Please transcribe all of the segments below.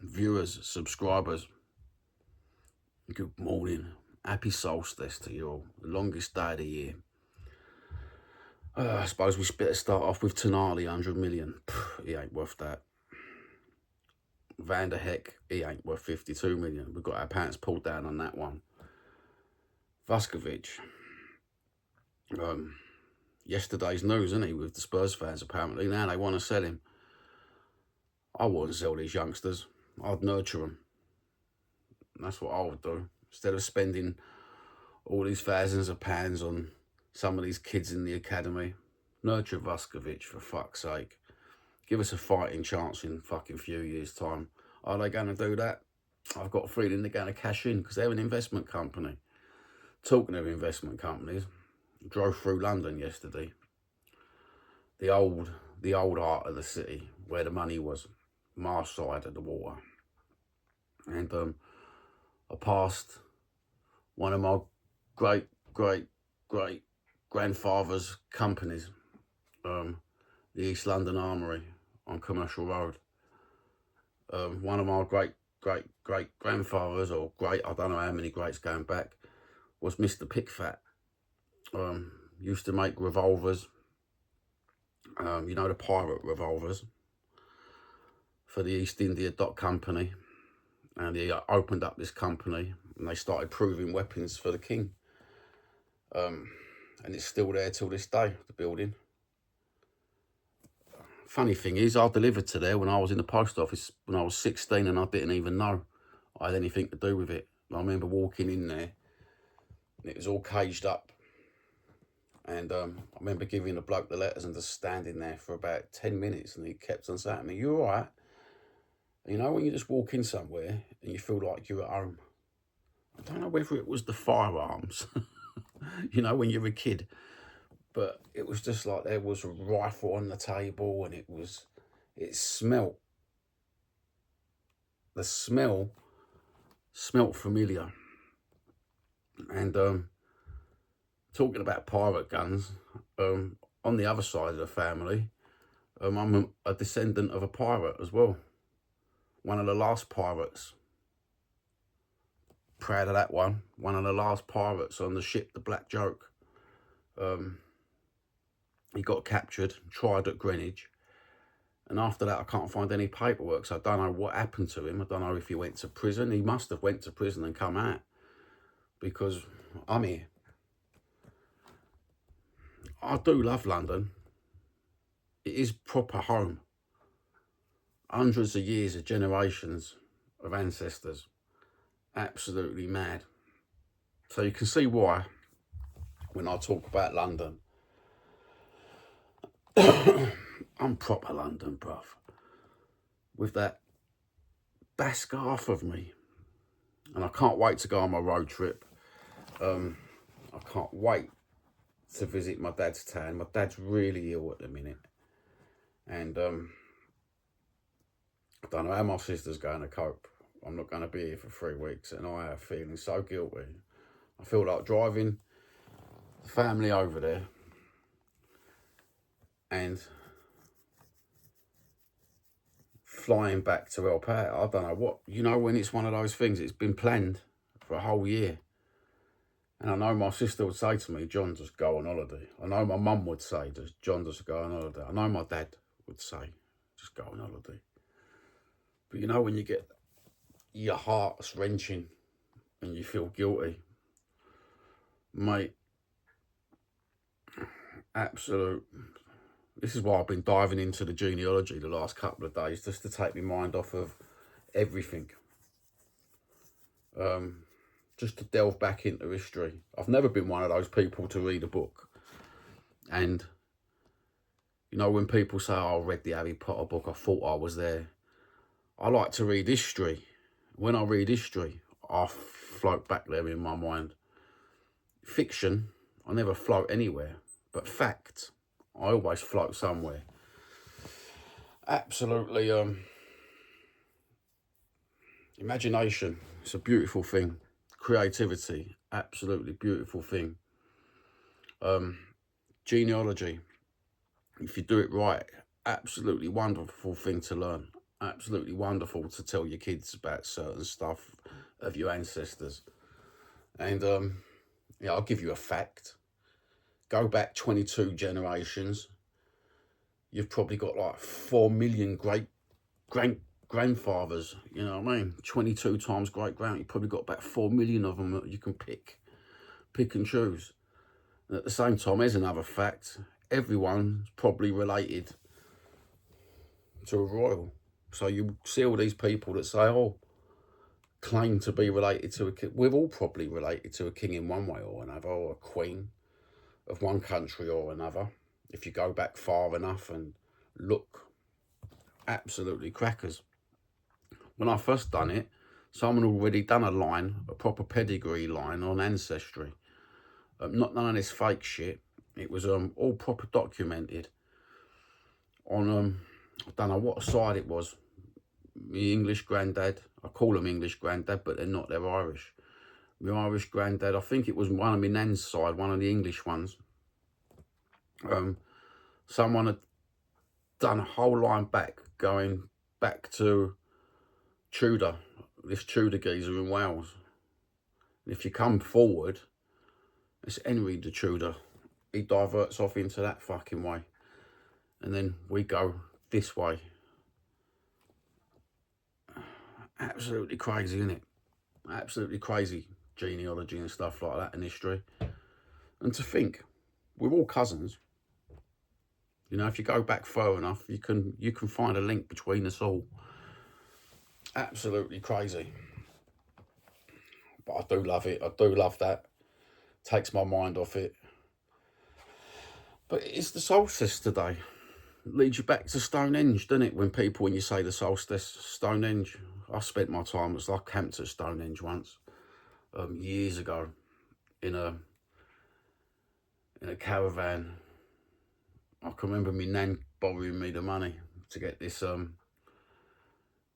viewers, subscribers, good morning. Happy solstice to you all. The longest day of the year. I suppose we better start off with Tonali, 100 million. He ain't worth that. Van der Heck, he ain't worth 52 million. We've got our pants pulled down on that one. Vuskovic. Yesterday's news, isn't he, with the Spurs fans apparently. Now they want to sell him. I wouldn't sell these youngsters. I'd nurture them. That's what I would do. Instead of spending all these thousands of pounds on some of these kids in the academy, nurture Vuskovic, for fuck's sake. Give us a fighting chance in fucking few years' time. Are they going to do that? I've got a feeling they're going to cash in because they're an investment company. Talking of investment companies, drove through London yesterday. The old heart of the city, where the money was, my side of the water. And I passed one of my great grandfather's companies, the East London Armoury on Commercial Road. One of my great grandfathers, or I don't know how many greats going back, was Mr. Pickfat. Used to make revolvers, you know, the pirate revolvers for the East India Dock Company. And he opened up this company and they started proving weapons for the king. And it's still there till this day, the building. Funny thing is, I delivered to there when I was in the post office when I was 16 and I didn't even know I had anything to do with it. I remember walking in there and it was all caged up. And I remember giving the bloke the letters and just standing there for about 10 minutes and he kept on saying to me, "You all right?" You know, when you just walk in somewhere and you feel like you're at home. I don't know whether it was the firearms, you know, when you're a kid. But it was just like there was a rifle on the table and it smelt. The smell smelt familiar. And talking about pirate guns, on the other side of the family, I'm a descendant of a pirate as well. One of the last pirates. Proud of that one. One of the last pirates on the ship, the Black Joke. He got captured, tried at Greenwich. And after that, I can't find any paperwork. So I don't know what happened to him. I don't know if he went to prison. He must have went to prison and come out. Because I'm here. I do love London. It is proper home. Hundreds of years of generations of ancestors. Absolutely mad. So you can see why when I talk about London. I'm proper London, bruv. With that scarf of me. And I can't wait to go on my road trip. I can't wait to visit my dad's town. My dad's really ill at the minute. And I don't know how my sister's going to cope. I'm not going to be here for 3 weeks and I am feeling so guilty. I feel like driving the family over there and flying back to El Pat. I don't know what, you know, when it's one of those things, it's been planned for a whole year. And I know my sister would say to me, "John, just go on holiday." I know my mum would say, "John, just go on holiday." I know my dad would say, "Just go on holiday." But you know, when you get your heart's wrenching and you feel guilty, mate, absolute. This is why I've been diving into the genealogy the last couple of days, just to take my mind off of everything. Just to delve back into history. I've never been one of those people to read a book. And, you know, when people say, "Oh, I read the Harry Potter book, I thought I was there." I like to read history. When I read history, I float back there in my mind. Fiction, I never float anywhere. But fact, I always float somewhere. Absolutely, imagination, it's a beautiful thing. Creativity, absolutely beautiful thing. Genealogy, if you do it right, absolutely wonderful thing to learn. absolutely wonderful to tell your kids about certain stuff of your ancestors. And yeah, I'll give you a fact. Go back 22 generations, you've probably got like 4 million great grandfathers. You know what I mean? 22 times great grand. You've probably got about 4 million of them that you can pick and choose. And at the same time, there's another fact. Everyone's probably related to a royal. So you see all these people that say, oh, claim to be related to a king. We're all probably related to a king in one way or another, or a queen of one country or another. If you go back far enough and look, absolutely crackers. When I first done it, someone already done a line, a proper pedigree line on Ancestry. Not none of this fake shit. It was all proper documented on I don't know what side it was. My English granddad. I call them English granddad, but they're not. They're Irish. My Irish granddad. I think it was one of my nan's side, one of the English ones. Someone had done a whole line back, going back to Tudor. This Tudor geezer in Wales. And if you come forward, it's Henry the Tudor. He diverts off into that fucking way. And then we go this way. Absolutely crazy, isn't it? Absolutely crazy genealogy and stuff like that in history. And to think, we're all cousins. You know, if you go back far enough, you can find a link between us all. Absolutely crazy. But I do love it. I do love that. Takes my mind off it. But it's the solstice today. Leads you back to Stonehenge, doesn't it? When you say the solstice, Stonehenge. I spent my time, it's like camped at Stonehenge once, years ago, in a caravan. I can remember my nan borrowing me the money to get this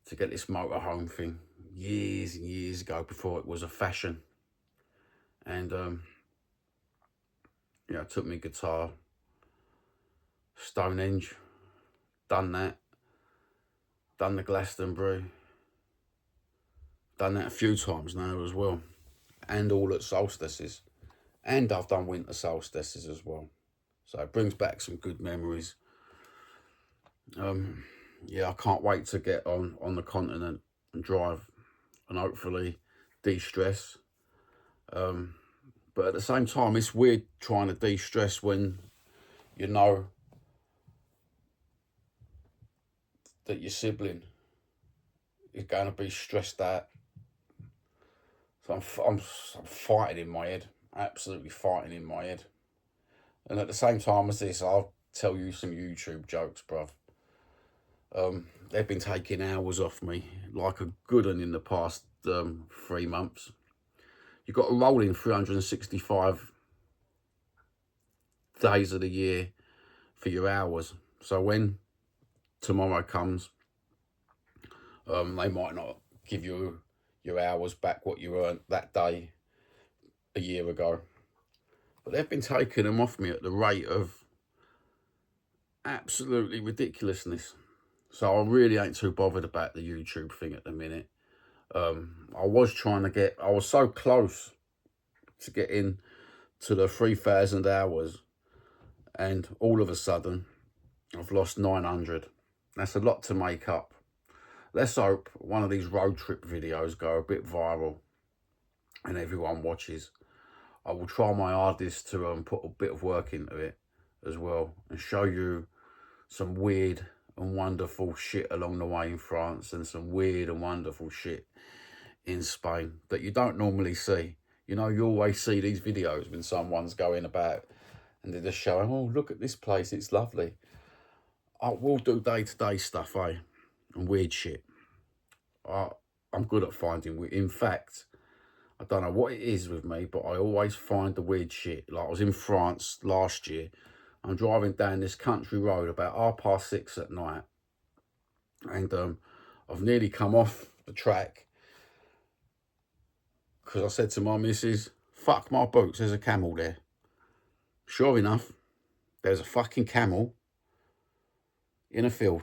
motorhome thing years and years ago, before it was a fashion. And yeah, I took my guitar, Stonehenge, done that, done the Glastonbury, done that a few times now as well, and all at solstices, and I've done winter solstices as well. So it brings back some good memories. Yeah, I can't wait to get on the continent and drive and hopefully de-stress. But at the same time, it's weird trying to de-stress when you know that your sibling is going to be stressed out. So I'm fighting in my head, absolutely fighting in my head. And at the same time as this, I'll tell you some YouTube jokes, bruv. They've been taking hours off me, like a good one in the past 3 months. You've got a rolling 365 days of the year for your hours. So when tomorrow comes, they might not give you your hours back what you earned that day a year ago. But they've been taking them off me at the rate of absolutely ridiculousness. So I really ain't too bothered about the YouTube thing at the minute. I was so close to getting to the 3,000 hours, and all of a sudden I've lost 900. That's a lot to make up. Let's hope one of these road trip videos go a bit viral and everyone watches. I will try my hardest to put a bit of work into it as well, and show you some weird and wonderful shit along the way in France, and some weird and wonderful shit in Spain that you don't normally see. You know, you always see these videos when someone's going about and they're just showing, oh, look at this place, it's lovely. I will do day-to-day stuff, and weird shit. I'm good at finding weird. In fact, I don't know what it is with me, but I always find the weird shit. Like I was in France last year. I'm driving down this country road about 6:30 at night, and I've nearly come off the track because I said to my missus, fuck my boots, there's a camel there. Sure enough, there's a fucking camel in a field.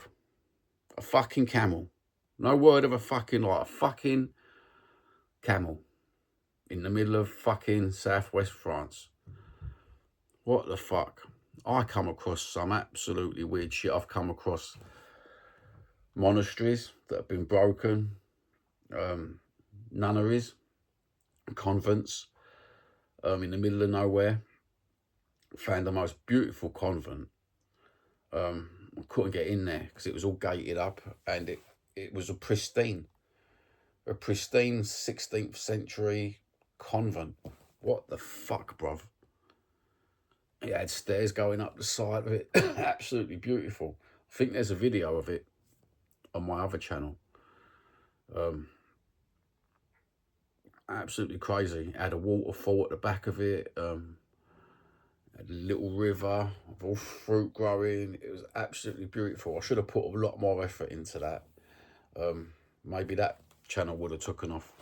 A fucking camel. No word of a fucking, like a fucking camel in the middle of fucking southwest France. What the fuck? I come across some absolutely weird shit. I've come across monasteries that have been broken, nunneries, convents, in the middle of nowhere. Found the most beautiful convent. I couldn't get in there because it was all gated up, and it was a pristine 16th century convent. What the fuck, bruv? It had stairs going up the side of it. Absolutely beautiful. I think there's a video of it on my other channel. Absolutely crazy. It had a waterfall at the back of it. Had a little river of all fruit growing. It was absolutely beautiful. I should have put a lot more effort into that. Maybe that channel would have taken off.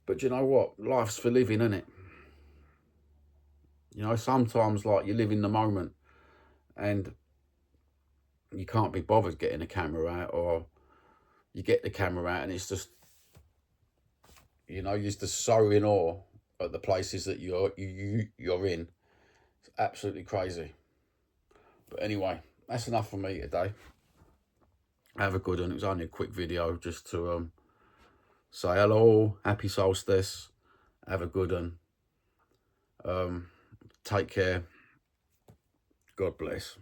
But you know what? Life's for living, isn't it? You know, sometimes like you live in the moment and you can't be bothered getting the camera out, or you get the camera out and it's just, you know, you're just so in awe at the places that you're in. It's absolutely crazy. But anyway, that's enough for me today. Have a good one. It was only a quick video just to say hello, happy solstice, have a good one. Take care. God bless.